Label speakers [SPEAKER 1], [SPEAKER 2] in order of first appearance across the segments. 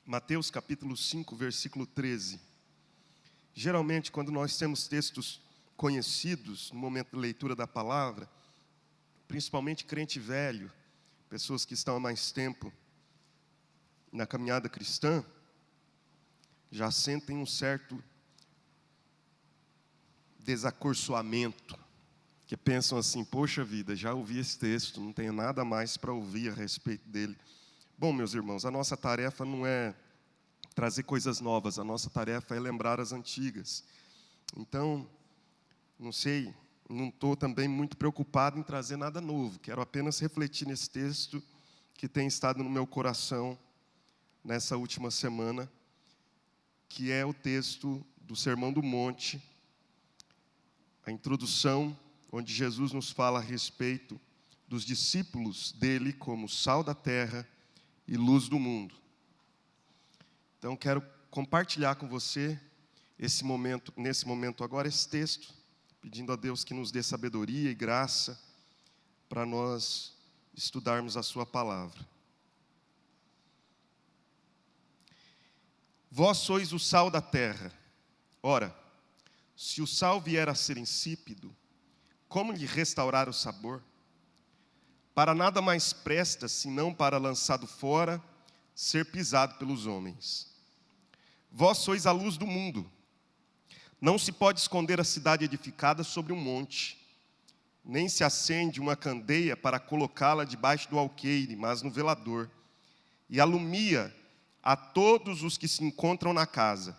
[SPEAKER 1] Mateus capítulo 5, versículo 13. Geralmente, quando nós temos textos conhecidos, no momento da leitura da palavra, principalmente crente velho, pessoas que estão há mais tempo na caminhada cristã, já sentem um certo desacorçoamento, que pensam assim: poxa vida, já ouvi esse texto, não tenho nada mais para ouvir a respeito dele. Bom, meus irmãos, a nossa tarefa não é trazer coisas novas, a nossa tarefa é lembrar as antigas. Então, não estou também muito preocupado em trazer nada novo, quero apenas refletir nesse texto que tem estado no meu coração nessa última semana, que é o texto do Sermão do Monte, a introdução, onde Jesus nos fala a respeito dos discípulos dele como sal da terra e luz do mundo. Então, quero compartilhar com você nesse momento agora, esse texto, pedindo a Deus que nos dê sabedoria e graça para nós estudarmos a sua palavra. Vós sois o sal da terra. Ora, se o sal vier a ser insípido, como lhe restaurar o sabor? Para nada mais presta, senão para, lançado fora, ser pisado pelos homens. Vós sois a luz do mundo. Não se pode esconder a cidade edificada sobre um monte, nem se acende uma candeia para colocá-la debaixo do alqueire, mas no velador, e alumia a todos os que se encontram na casa.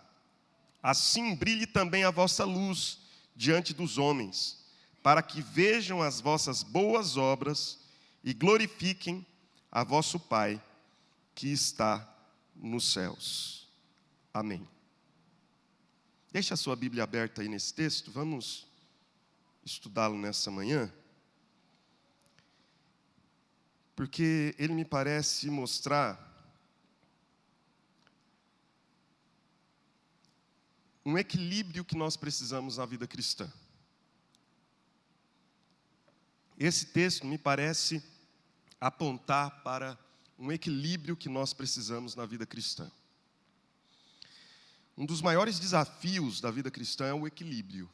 [SPEAKER 1] Assim brilhe também a vossa luz diante dos homens, para que vejam as vossas boas obras e glorifiquem a vosso Pai que está nos céus. Amém. Deixa a sua Bíblia aberta aí nesse texto, vamos estudá-lo nessa manhã, porque ele me parece mostrar um equilíbrio que nós precisamos na vida cristã. Esse texto me parece apontar para um equilíbrio que nós precisamos na vida cristã. Um dos maiores desafios da vida cristã é o equilíbrio.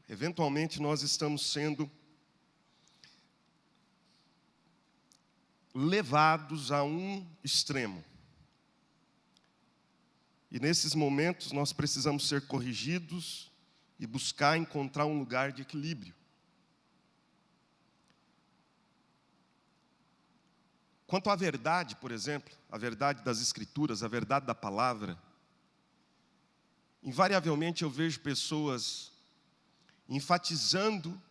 [SPEAKER 1] Eventualmente nós estamos sendo levados a um extremo. E nesses momentos nós precisamos ser corrigidos e buscar encontrar um lugar de equilíbrio. Quanto à verdade, por exemplo, a verdade das Escrituras, a verdade da palavra, invariavelmente eu vejo pessoas enfatizando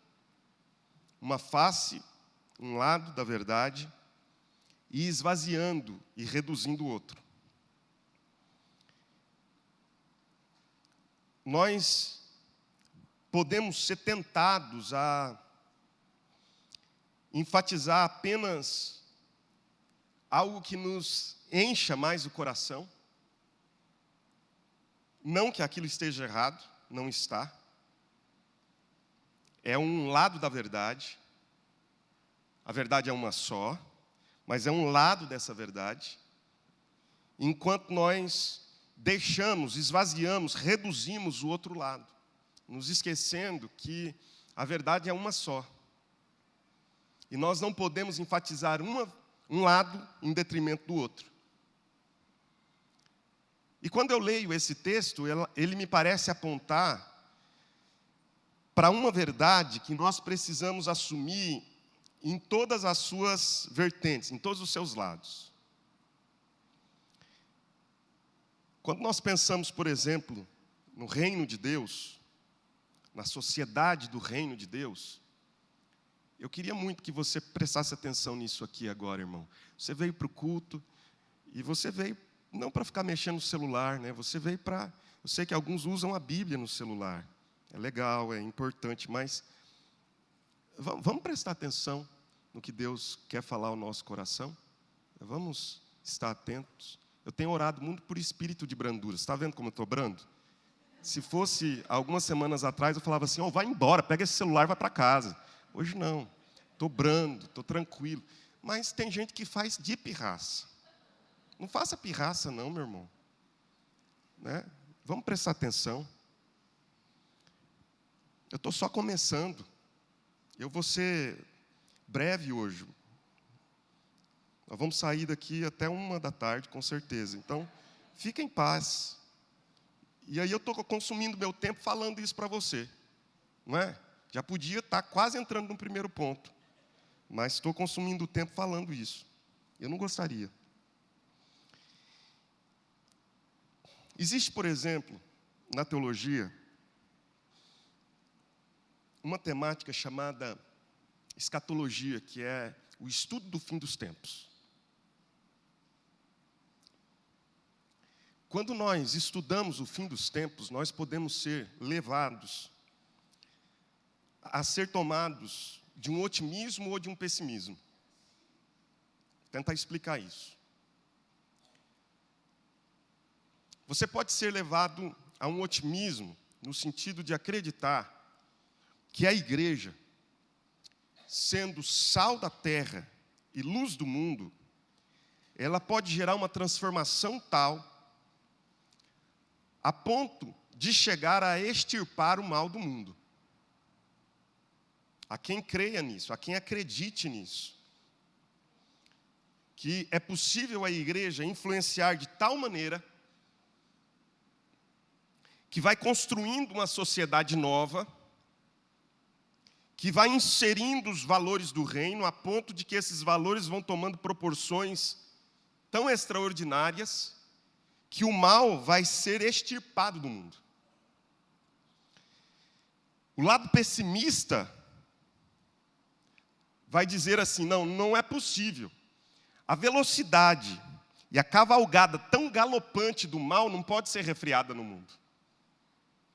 [SPEAKER 1] uma face, um lado da verdade, e esvaziando e reduzindo o outro. Nós podemos ser tentados a enfatizar apenas algo que nos encha mais o coração. Não que aquilo esteja errado, não está. É um lado da verdade. A verdade é uma só, mas é um lado dessa verdade. Enquanto nós deixamos, esvaziamos, reduzimos o outro lado, nos esquecendo que a verdade é uma só. E nós não podemos enfatizar um lado em detrimento do outro. E quando eu leio esse texto, ele me parece apontar para uma verdade que nós precisamos assumir em todas as suas vertentes, em todos os seus lados. Quando nós pensamos, por exemplo, no reino de Deus, na sociedade do reino de Deus, eu queria muito que você prestasse atenção nisso aqui agora, irmão. Você veio para o culto e você veio não para ficar mexendo no celular, né? Você veio para... Eu sei que alguns usam a Bíblia no celular. É legal, é importante, mas vamos prestar atenção no que Deus quer falar ao nosso coração? Vamos estar atentos. Eu tenho orado muito por espírito de brandura. Você está vendo como eu estou brando? Se fosse algumas semanas atrás, eu falava assim: vai embora, pega esse celular e vai para casa. Hoje não. Estou brando, estou tranquilo. Mas tem gente que faz de pirraça. Não faça pirraça não, meu irmão. Né? Vamos prestar atenção. Eu estou só começando. Eu vou ser breve hoje. Nós vamos sair daqui até 1h, com certeza. Então, fique em paz. E aí eu estou consumindo meu tempo falando isso para você. Não é? Já podia estar quase entrando no primeiro ponto. Mas estou consumindo o tempo falando isso. Eu não gostaria. Existe, por exemplo, na teologia, uma temática chamada escatologia, que é o estudo do fim dos tempos. Quando nós estudamos o fim dos tempos, nós podemos ser levados a ser tomados de um otimismo ou de um pessimismo. Vou tentar explicar isso. Você pode ser levado a um otimismo no sentido de acreditar que a igreja, sendo sal da terra e luz do mundo, ela pode gerar uma transformação tal a ponto de chegar a extirpar o mal do mundo. A quem creia nisso, a quem acredite nisso, que é possível a igreja influenciar de tal maneira que vai construindo uma sociedade nova, que vai inserindo os valores do reino, a ponto de que esses valores vão tomando proporções tão extraordinárias, que o mal vai ser extirpado do mundo. O lado pessimista vai dizer assim, não é possível. A velocidade e a cavalgada tão galopante do mal não pode ser refreada no mundo.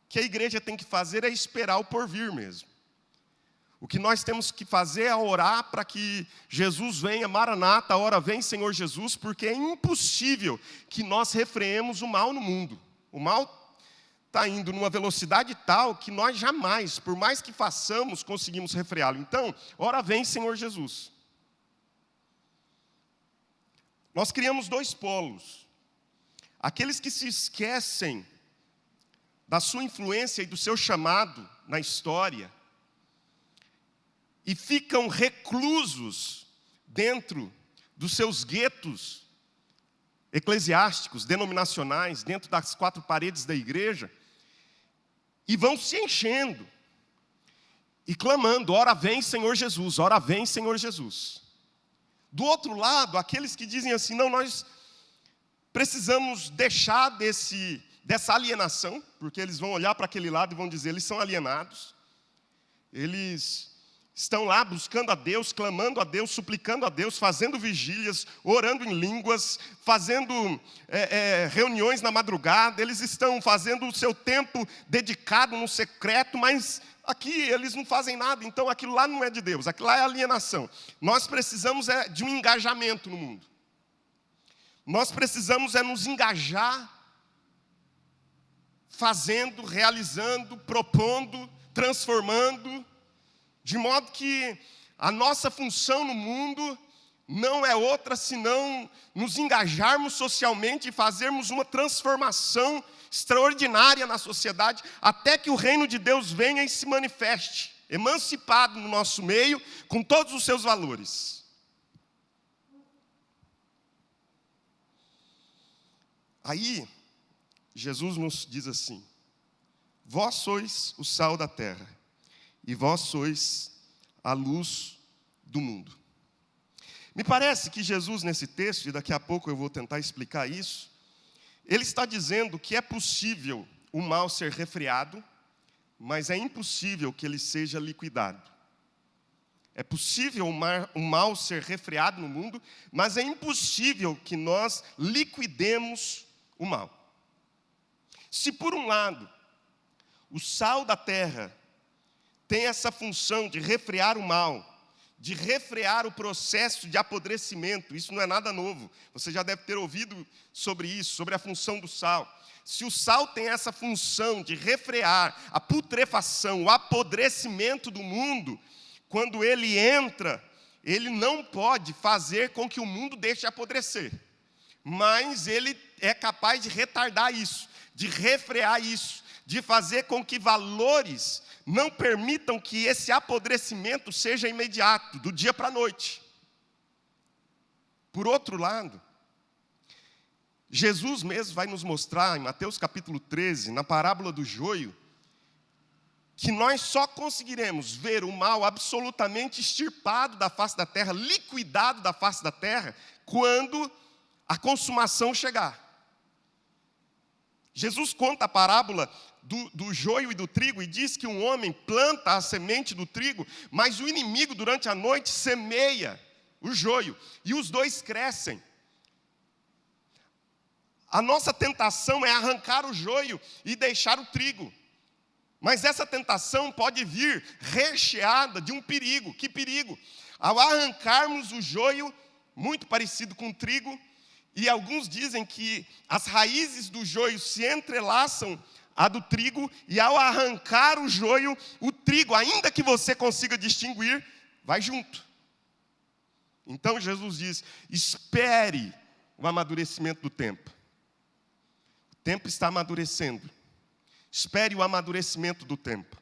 [SPEAKER 1] O que a igreja tem que fazer é esperar o porvir mesmo. O que nós temos que fazer é orar para que Jesus venha, Maranata, a hora vem, Senhor Jesus, porque é impossível que nós refreemos o mal no mundo. O mal está indo numa velocidade tal que nós jamais, por mais que façamos, conseguimos refreá-lo. Então, hora vem, Senhor Jesus. Nós criamos 2 polos. Aqueles que se esquecem da sua influência e do seu chamado na história, e ficam reclusos dentro dos seus guetos eclesiásticos, denominacionais, dentro das 4 paredes da igreja, e vão se enchendo, e clamando, ora vem Senhor Jesus, ora vem Senhor Jesus. Do outro lado, aqueles que dizem assim, não, nós precisamos deixar dessa alienação, porque eles vão olhar para aquele lado e vão dizer, eles são alienados, eles estão lá buscando a Deus, clamando a Deus, suplicando a Deus, fazendo vigílias, orando em línguas, fazendo reuniões na madrugada, eles estão fazendo o seu tempo dedicado no secreto, mas aqui eles não fazem nada, então aquilo lá não é de Deus, aquilo lá é alienação. Nós precisamos de um engajamento no mundo. Nós precisamos nos engajar, fazendo, realizando, propondo, transformando, de modo que a nossa função no mundo não é outra senão nos engajarmos socialmente e fazermos uma transformação extraordinária na sociedade, até que o reino de Deus venha e se manifeste, emancipado no nosso meio, com todos os seus valores. Aí, Jesus nos diz assim, vós sois o sal da terra, e vós sois a luz do mundo. Me parece que Jesus, nesse texto, e daqui a pouco eu vou tentar explicar isso, ele está dizendo que é possível o mal ser refreado, mas é impossível que ele seja liquidado. É possível o mal ser refreado no mundo, mas é impossível que nós liquidemos o mal. Se por um lado, o sal da terra tem essa função de refrear o mal, de refrear o processo de apodrecimento, isso não é nada novo, você já deve ter ouvido sobre isso, sobre a função do sal. Se o sal tem essa função de refrear a putrefação, o apodrecimento do mundo, quando ele entra, ele não pode fazer com que o mundo deixe apodrecer. mas ele é capaz de retardar isso, de refrear isso, de fazer com que valores não permitam que esse apodrecimento seja imediato, do dia para a noite. Por outro lado, Jesus mesmo vai nos mostrar, em Mateus capítulo 13, na parábola do joio, que nós só conseguiremos ver o mal absolutamente extirpado da face da terra, liquidado da face da terra, quando a consumação chegar. Jesus conta a parábola do joio e do trigo e diz que um homem planta a semente do trigo, mas o inimigo durante a noite semeia o joio, e os dois crescem. A nossa tentação é arrancar o joio e deixar o trigo. Mas essa tentação pode vir recheada de um perigo. Que perigo? Ao arrancarmos o joio, muito parecido com o trigo, e alguns dizem que as raízes do joio se entrelaçam à do trigo, e ao arrancar o joio, o trigo, ainda que você consiga distinguir, vai junto. Então Jesus diz: espere o amadurecimento do tempo. O tempo está amadurecendo. Espere o amadurecimento do tempo.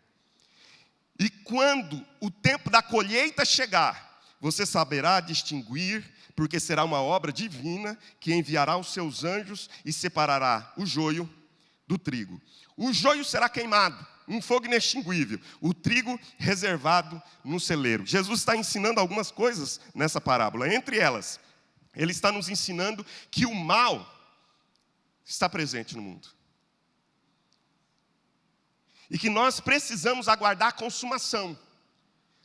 [SPEAKER 1] E quando o tempo da colheita chegar, você saberá distinguir, porque será uma obra divina que enviará os seus anjos e separará o joio do trigo. O joio será queimado, um fogo inextinguível. O trigo reservado no celeiro. Jesus está ensinando algumas coisas nessa parábola. Entre elas, ele está nos ensinando que o mal está presente no mundo. E que nós precisamos aguardar a consumação.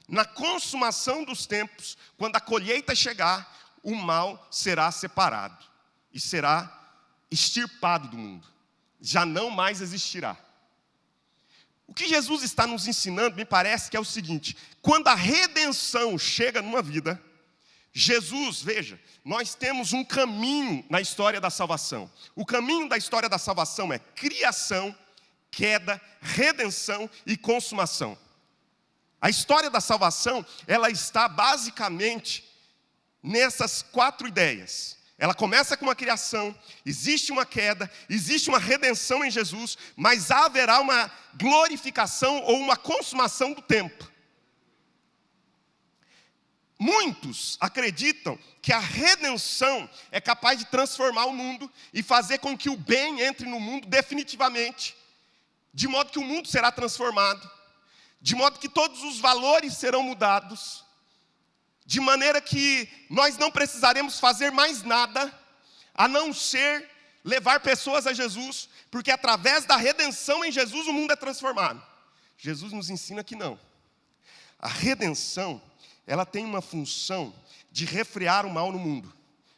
[SPEAKER 1] Na consumação dos tempos, quando a colheita chegar, o mal será separado e será extirpado do mundo. Já não mais existirá. O que Jesus está nos ensinando, me parece que é o seguinte: quando a redenção chega numa vida, Jesus, veja, nós temos um caminho na história da salvação. O caminho da história da salvação é criação, queda, redenção e consumação. A história da salvação, ela está basicamente nessas 4 ideias. Ela começa com uma criação, existe uma queda, existe uma redenção em Jesus, mas haverá uma glorificação ou uma consumação do tempo. Muitos acreditam que a redenção é capaz de transformar o mundo e fazer com que o bem entre no mundo definitivamente, de modo que o mundo será transformado, de modo que todos os valores serão mudados, de maneira que nós não precisaremos fazer mais nada, a não ser levar pessoas a Jesus, porque através da redenção em Jesus o mundo é transformado. Jesus nos ensina que não. A redenção, ela tem uma função de refrear o mal no mundo,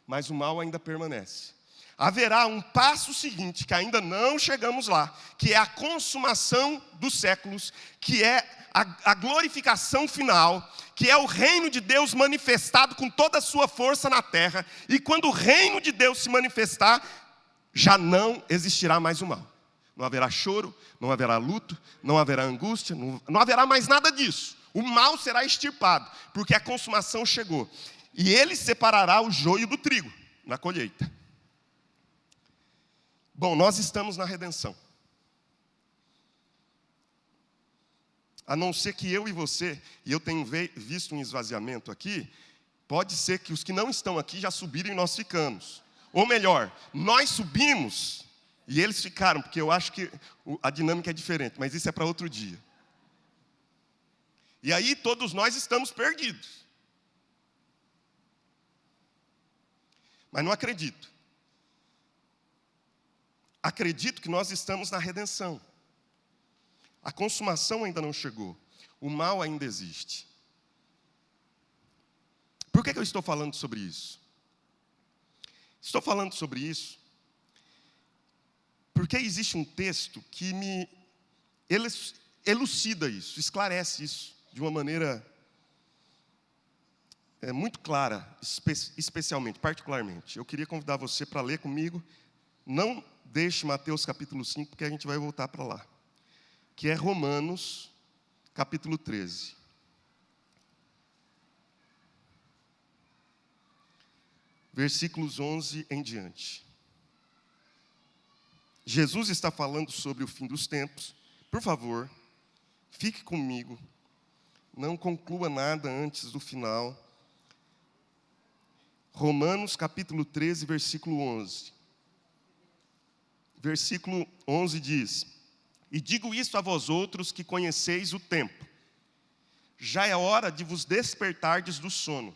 [SPEAKER 1] mas o mal ainda permanece. Haverá um passo seguinte, que ainda não chegamos lá, que é a consumação dos séculos, que é a glorificação final, que é o reino de Deus manifestado com toda a sua força na terra. E quando o reino de Deus se manifestar, já não existirá mais o mal. Não haverá choro, não haverá luto, não haverá angústia, não haverá mais nada disso. O mal será extirpado, porque a consumação chegou. E ele separará o joio do trigo na colheita. Bom, nós estamos na redenção. A não ser que eu e você, e eu tenho visto um esvaziamento aqui, pode ser que os que não estão aqui já subiram e nós ficamos. Ou melhor, nós subimos e eles ficaram, porque eu acho que a dinâmica é diferente, mas isso é para outro dia. E aí todos nós estamos perdidos. Mas não acredito. Acredito que nós estamos na redenção. A consumação ainda não chegou. O mal ainda existe. Por que eu estou falando sobre isso? Estou falando sobre isso porque existe um texto que me elucida isso, esclarece isso de uma maneira muito clara, especialmente, particularmente. Eu queria convidar você para ler comigo. Não deixe Mateus capítulo 5, porque a gente vai voltar para lá. Que é Romanos capítulo 13. versículos 11 em diante. Jesus está falando sobre o fim dos tempos. Por favor, fique comigo. Não conclua nada antes do final. Romanos capítulo 13, versículo 11. Versículo 11 diz: E digo isto a vós outros que conheceis o tempo. Já é hora de vos despertardes do sono,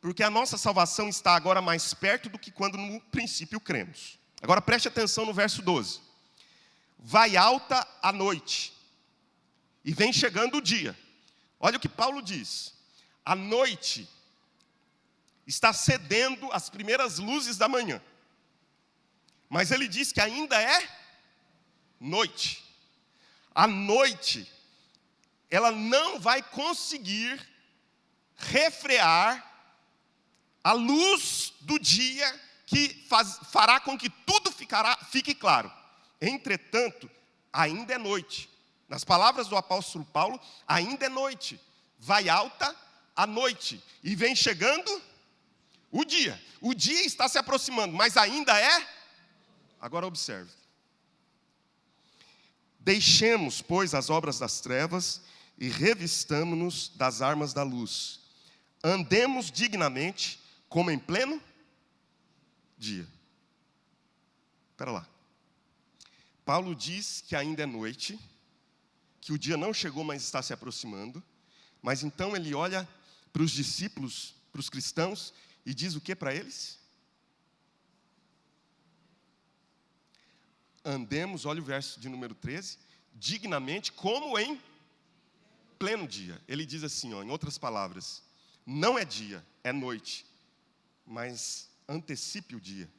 [SPEAKER 1] porque a nossa salvação está agora mais perto do que quando no princípio cremos. Agora preste atenção no verso 12. Vai alta a noite, e vem chegando o dia. Olha o que Paulo diz. A noite está cedendo as primeiras luzes da manhã. Mas ele diz que ainda é noite. A noite, ela não vai conseguir refrear a luz do dia que fará com que tudo fique claro. Entretanto, ainda é noite. Nas palavras do apóstolo Paulo, ainda é noite. Vai alta a noite e vem chegando o dia. O dia está se aproximando, mas ainda é. Agora observe. Deixemos, pois, as obras das trevas e revistamo-nos das armas da luz. Andemos dignamente, como em pleno dia. Espera lá. Paulo diz que ainda é noite, que o dia não chegou, mas está se aproximando. Mas então ele olha para os discípulos, para os cristãos, e diz o que para eles? Andemos, olha o verso de número 13, dignamente como em pleno dia. Ele diz assim, em outras palavras, não é dia, é noite, mas antecipe o dia.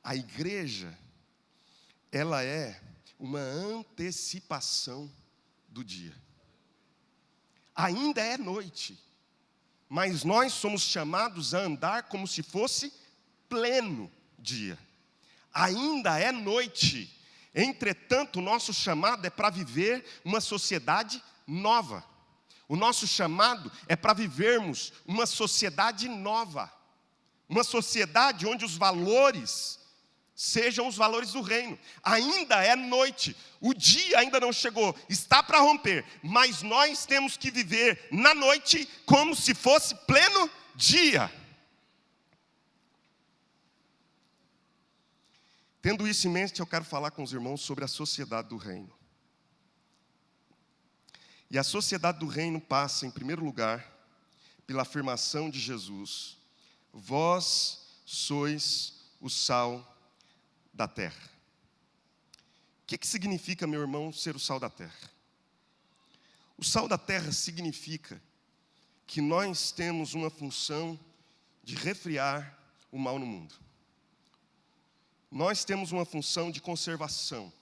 [SPEAKER 1] A igreja, ela é uma antecipação do dia. Ainda é noite, mas nós somos chamados a andar como se fosse pleno dia. Ainda é noite, entretanto, o nosso chamado é para viver uma sociedade nova. O nosso chamado é para vivermos uma sociedade nova. Uma sociedade onde os valores sejam os valores do reino. Ainda é noite, o dia ainda não chegou, está para romper, mas nós temos que viver na noite como se fosse pleno dia. Tendo isso em mente, eu quero falar com os irmãos sobre a sociedade do reino. E a sociedade do reino passa, em primeiro lugar, pela afirmação de Jesus: vós sois o sal da terra. O que significa, meu irmão, ser o sal da terra? O sal da terra significa que nós temos uma função de refriar o mal no mundo. Nós temos uma função de conservação.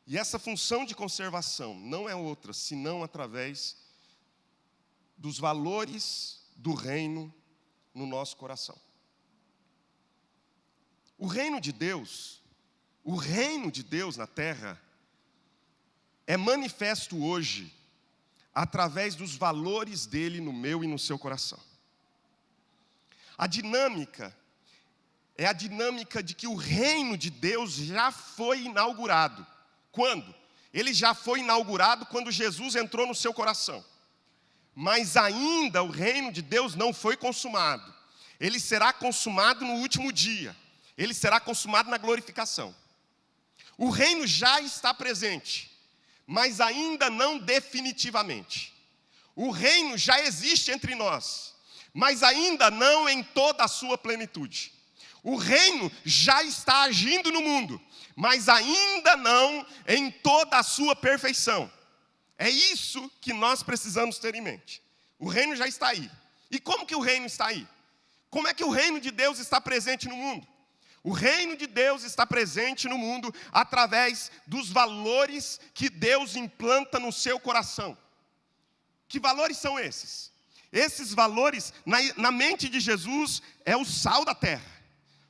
[SPEAKER 1] E essa função de conservação não é outra, senão através dos valores do reino no nosso coração. O reino de Deus na terra, é manifesto hoje através dos valores dele no meu e no seu coração. A dinâmica é a dinâmica de que o reino de Deus já foi inaugurado. Quando? Ele já foi inaugurado quando Jesus entrou no seu coração. Mas ainda o reino de Deus não foi consumado. Ele será consumado no último dia. Ele será consumado na glorificação. O reino já está presente, mas ainda não definitivamente. O reino já existe entre nós, mas ainda não em toda a sua plenitude. O reino já está agindo no mundo, mas ainda não em toda a sua perfeição. É isso que nós precisamos ter em mente. O reino já está aí. E como que o reino está aí? Como é que o reino de Deus está presente no mundo? O reino de Deus está presente no mundo através dos valores que Deus implanta no seu coração. Que valores são esses? Esses valores, na mente de Jesus, é o sal da terra.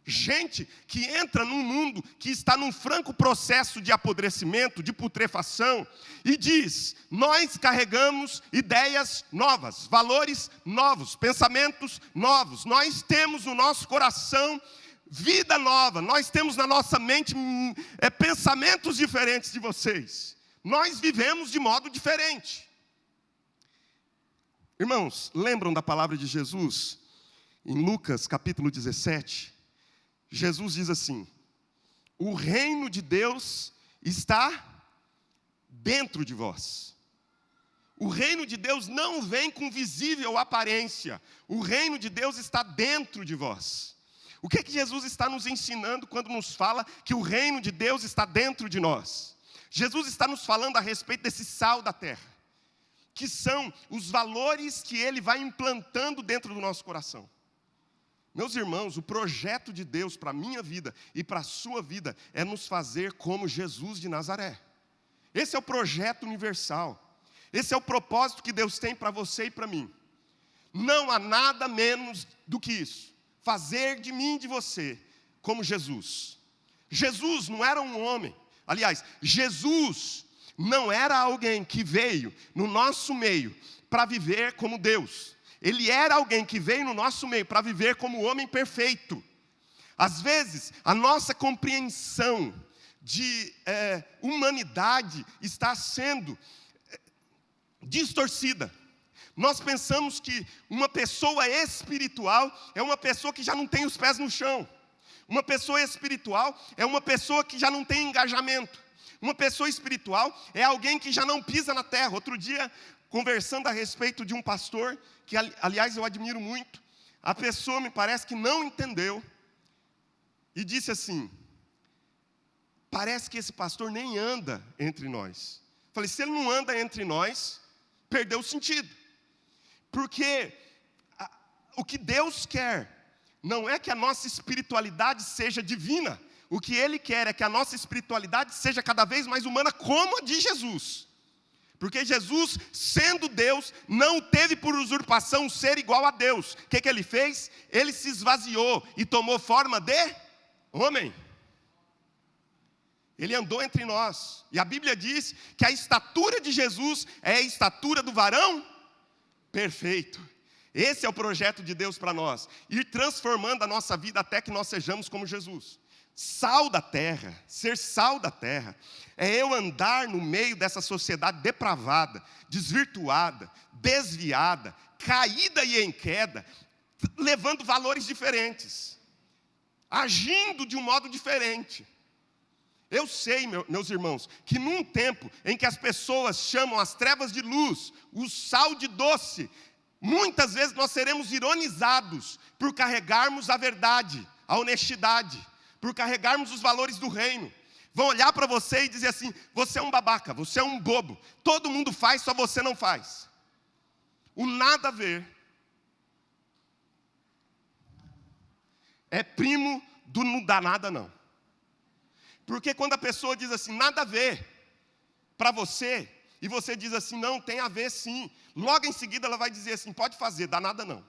[SPEAKER 1] Gente que entra num mundo que está num franco processo de apodrecimento, de putrefação, e diz: nós carregamos ideias novas, valores novos, pensamentos novos. Nós temos no nosso coração vida nova, nós temos na nossa mente pensamentos diferentes de vocês. Nós vivemos de modo diferente. Irmãos, lembram da palavra de Jesus? Em Lucas capítulo 17, Jesus diz assim: o reino de Deus está dentro de vós. O reino de Deus não vem com visível aparência. O reino de Deus está dentro de vós. O que é que Jesus está nos ensinando quando nos fala que o reino de Deus está dentro de nós? Jesus está nos falando a respeito desse sal da terra, que são os valores que Ele vai implantando dentro do nosso coração. Meus irmãos, o projeto de Deus para a minha vida e para a sua vida é nos fazer como Jesus de Nazaré. Esse é o projeto universal. Esse é o propósito que Deus tem para você e para mim. Não há nada menos do que isso. Fazer de mim e de você como Jesus. Jesus não era um homem. Aliás, Jesus não era alguém que veio no nosso meio para viver como Deus. Ele era alguém que veio no nosso meio para viver como homem perfeito. Às vezes, a nossa compreensão de humanidade está sendo distorcida. Nós pensamos que uma pessoa espiritual é uma pessoa que já não tem os pés no chão. Uma pessoa espiritual é uma pessoa que já não tem engajamento. Uma pessoa espiritual é alguém que já não pisa na terra. Outro dia, conversando a respeito de um pastor, que aliás eu admiro muito, a pessoa me parece que não entendeu e disse assim: parece que esse pastor nem anda entre nós. Falei, se ele não anda entre nós, perdeu o sentido. Porque o que Deus quer não é que a nossa espiritualidade seja divina. O que Ele quer é que a nossa espiritualidade seja cada vez mais humana, como a de Jesus. Porque Jesus, sendo Deus, não teve por usurpação ser igual a Deus. O que Ele fez? Ele se esvaziou e tomou forma de homem. Ele andou entre nós. E a Bíblia diz que a estatura de Jesus é a estatura do varão perfeito. Esse é o projeto de Deus para nós. Ir transformando a nossa vida até que nós sejamos como Jesus. Sal da terra, ser sal da terra, é eu andar no meio dessa sociedade depravada, desvirtuada, desviada, caída e em queda, levando valores diferentes, agindo de um modo diferente. Eu sei, meus irmãos, que num tempo em que as pessoas chamam as trevas de luz, o sal de doce, muitas vezes nós seremos ironizados por carregarmos a verdade, a honestidade, por carregarmos os valores do reino. Vão olhar para você e dizer assim: você é um babaca, você é um bobo, todo mundo faz, só você não faz. O nada a ver é primo do não dá nada não. Porque quando a pessoa diz assim, nada a ver para você, e você diz assim, não, tem a ver sim, logo em seguida ela vai dizer assim, pode fazer, dá nada não.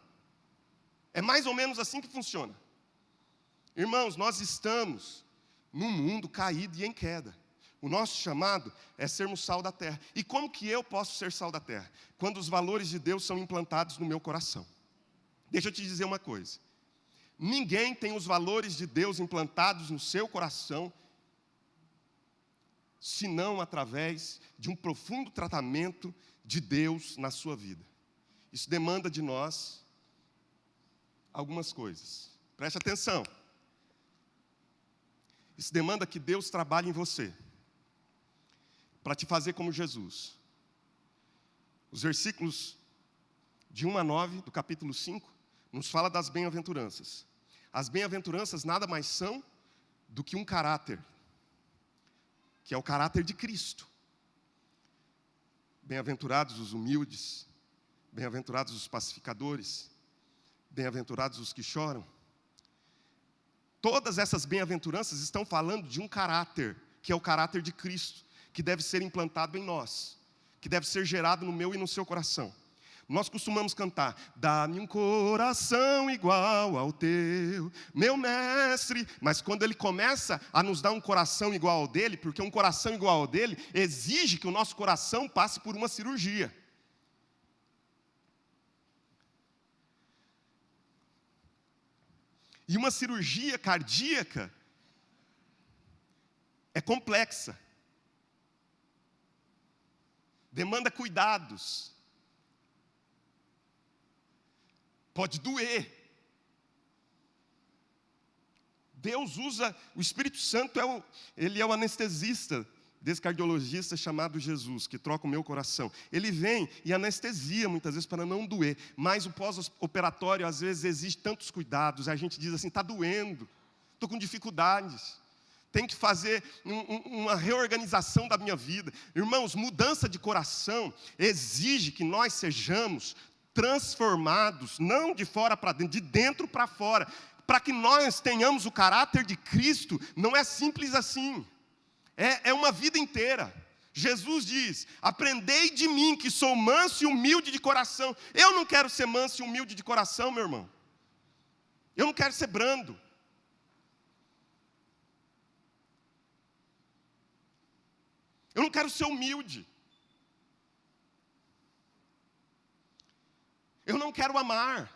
[SPEAKER 1] É mais ou menos assim que funciona. Irmãos, nós estamos num mundo caído e em queda. O nosso chamado é sermos sal da terra. E como que eu posso ser sal da terra? Quando os valores de Deus são implantados no meu coração. Deixa eu te dizer uma coisa. Ninguém tem os valores de Deus implantados no seu coração senão através de um profundo tratamento de Deus na sua vida. Isso demanda de nós algumas coisas. Preste atenção. Isso demanda que Deus trabalhe em você, para te fazer como Jesus. Os versículos de 1 a 9 do capítulo 5, nos fala das bem-aventuranças. As bem-aventuranças nada mais são do que um caráter, que é o caráter de Cristo. Bem-aventurados os humildes, bem-aventurados os pacificadores, bem-aventurados os que choram. Todas essas bem-aventuranças estão falando de um caráter, que é o caráter de Cristo, que deve ser implantado em nós, que deve ser gerado no meu e no seu coração. Nós costumamos cantar: dá-me um coração igual ao teu, meu mestre. Mas quando ele começa a nos dar um coração igual ao dele, porque um coração igual ao dele exige que o nosso coração passe por uma cirurgia. E uma cirurgia cardíaca é complexa. Demanda cuidados. Pode doer. Deus usa, o Espírito Santo ele é o anestesista desse cardiologista chamado Jesus, que troca o meu coração. Ele vem e anestesia muitas vezes para não doer, mas o pós-operatório às vezes exige tantos cuidados, a gente diz assim: está doendo, estou com dificuldades. Tem que fazer uma reorganização da minha vida. Irmãos, mudança de coração exige que nós sejamos transformados, não de fora para dentro, de dentro para fora. Para que nós tenhamos o caráter de Cristo, não é simples assim. É uma vida inteira. Jesus diz: aprendei de mim, que sou manso e humilde de coração. Eu não quero ser manso e humilde de coração, meu irmão. Eu não quero ser brando. Eu não quero ser humilde. Eu não quero amar.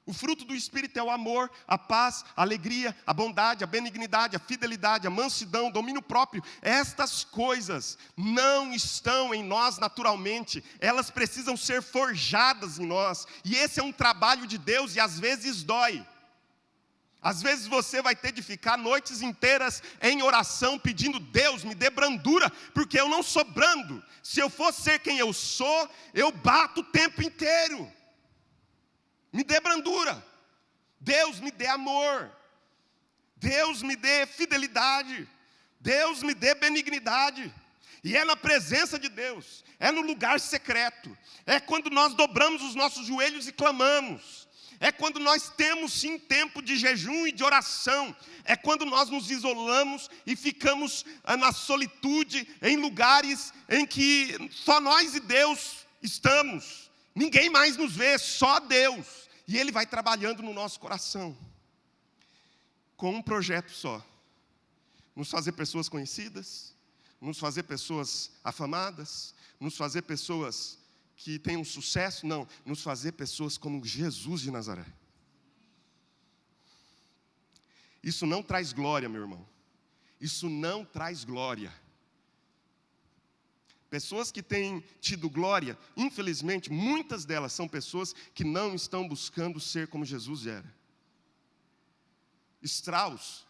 [SPEAKER 1] O fruto do Espírito é o amor, a paz, a alegria, a bondade, a benignidade, a fidelidade, a mansidão, o domínio próprio. Estas coisas não estão em nós naturalmente. Elas precisam ser forjadas em nós. E esse é um trabalho de Deus e às vezes dói. Às vezes você vai ter de ficar noites inteiras em oração pedindo: Deus, me dê brandura, porque eu não sou brando. Se eu for ser quem eu sou, eu bato o tempo inteiro. Me dê brandura. Deus, me dê amor. Deus, me dê fidelidade. Deus, me dê benignidade. E é na presença de Deus, é no lugar secreto, é quando nós dobramos os nossos joelhos e clamamos. É quando nós temos sim tempo de jejum e de oração. É quando nós nos isolamos e ficamos na solitude, em lugares em que só nós e Deus estamos. Ninguém mais nos vê, só Deus. E Ele vai trabalhando no nosso coração. Com um projeto só: nos fazer pessoas conhecidas, nos fazer pessoas afamadas, nos fazer pessoas que tenham sucesso, não, nos fazer pessoas como Jesus de Nazaré. Isso não traz glória, meu irmão. Isso não traz glória. Pessoas que têm tido glória, infelizmente, muitas delas são pessoas que não estão buscando ser como Jesus era. Strauss,